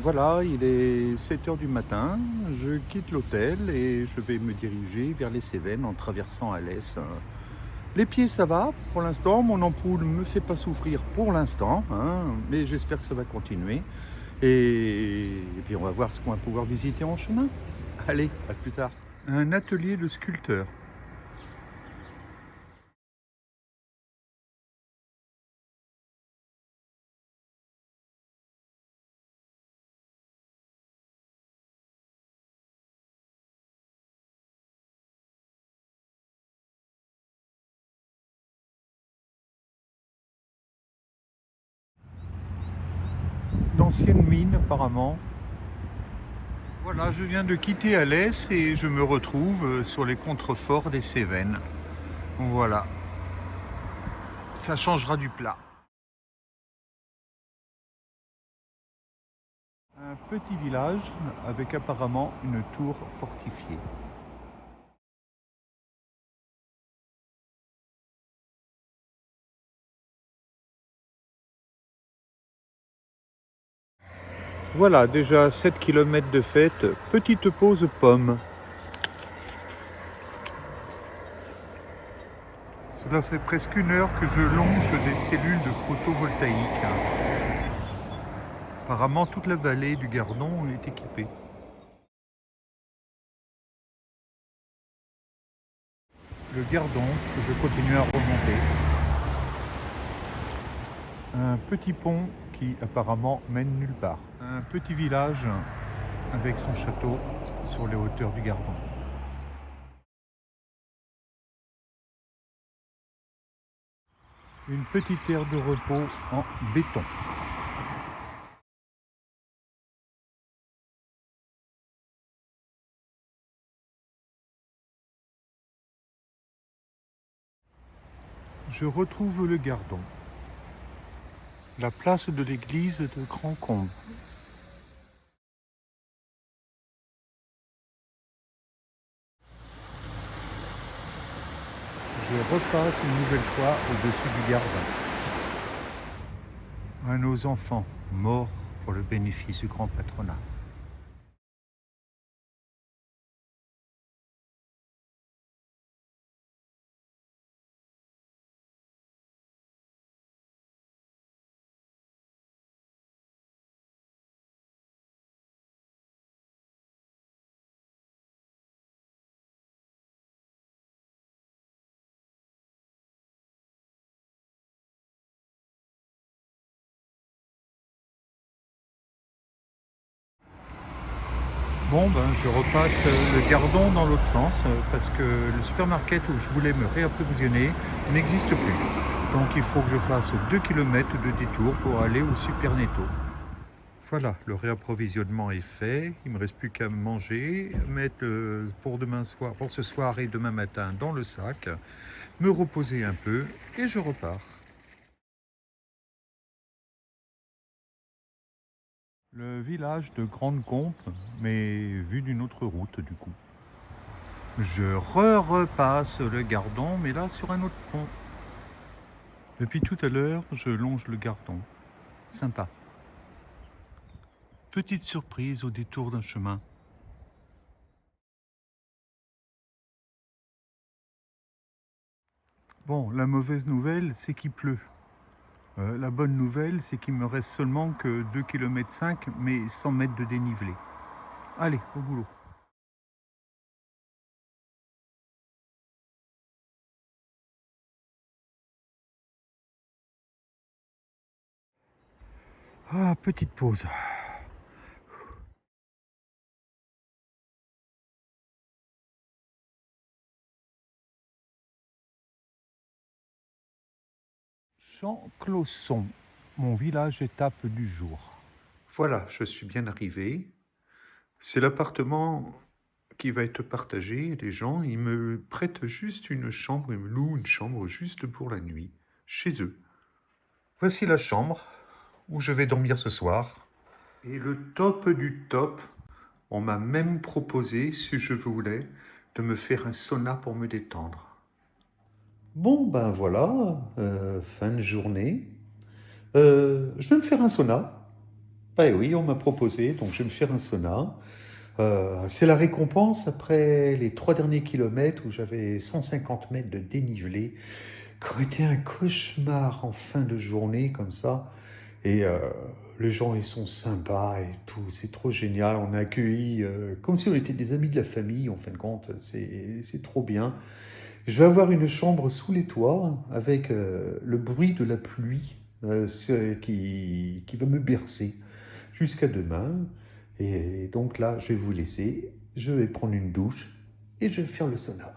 Voilà, il est 7 heures du matin, je quitte l'hôtel et je vais me diriger vers les Cévennes en traversant Alès. Les pieds, ça va pour l'instant, mon ampoule ne me fait pas souffrir pour l'instant, hein, mais j'espère que ça va continuer. Et puis on va voir ce qu'on va pouvoir visiter en chemin. Allez, à plus tard. Un atelier de sculpteur. D'anciennes mines apparemment. Voilà, je viens de quitter Alès et je me retrouve sur les contreforts des Cévennes. Voilà, ça changera du plat. Un petit village avec apparemment une tour fortifiée. Voilà, déjà 7 km de fête, petite pause pomme. Cela fait presque une heure que je longe des cellules de photovoltaïque. Apparemment, toute la vallée du Gardon est équipée. Le Gardon, je continue à remonter. Un petit pont qui apparemment mène nulle part. Un petit village avec son château sur les hauteurs du Gardon. Une petite aire de repos en béton. Je retrouve le Gardon. La place de l'église de Grand-Combe. Je repasse une nouvelle fois au-dessus du Gardon. À nos enfants morts pour le bénéfice du grand patronat. Bon, ben, je repasse le Gardon dans l'autre sens parce que le supermarché où je voulais me réapprovisionner n'existe plus. Donc il faut que je fasse 2 km de détour pour aller au Super Netto. Voilà, le réapprovisionnement est fait. Il ne me reste plus qu'à manger, mettre pour demain soir, pour ce soir et demain matin dans le sac, me reposer un peu et je repars. Le village de Grande-Compe, mais vu d'une autre route du coup. Je repasse le Gardon, mais là sur un autre pont. Depuis tout à l'heure, je longe le Gardon. Sympa. Petite surprise au détour d'un chemin. Bon, la mauvaise nouvelle, c'est qu'il pleut. La bonne nouvelle, c'est qu'il me reste seulement que 2,5 km, mais 100 mètres de dénivelé. Allez, au boulot. Ah, petite pause. Champ-Clausson, mon village étape du jour. Voilà, je suis bien arrivé. C'est l'appartement qui va être partagé. Les gens, ils me prêtent juste une chambre, ils me louent une chambre juste pour la nuit, chez eux. Voici la chambre où je vais dormir ce soir. Et le top du top, on m'a même proposé, si je voulais, de me faire un sauna pour me détendre. Bon, ben voilà, fin de journée. Je vais me faire un sauna. Bah oui, on m'a proposé, donc je vais me faire un sauna. C'est la récompense après les 3 derniers kilomètres où j'avais 150 mètres de dénivelé, qui ont été un cauchemar en fin de journée comme ça. Et les gens, ils sont sympas et tout, c'est trop génial. On a accueilli comme si on était des amis de la famille, en fin de compte, c'est trop bien. Je vais avoir une chambre sous les toits avec le bruit de la pluie qui va me bercer jusqu'à demain. Et donc là, je vais vous laisser, je vais prendre une douche et je vais faire le sauna.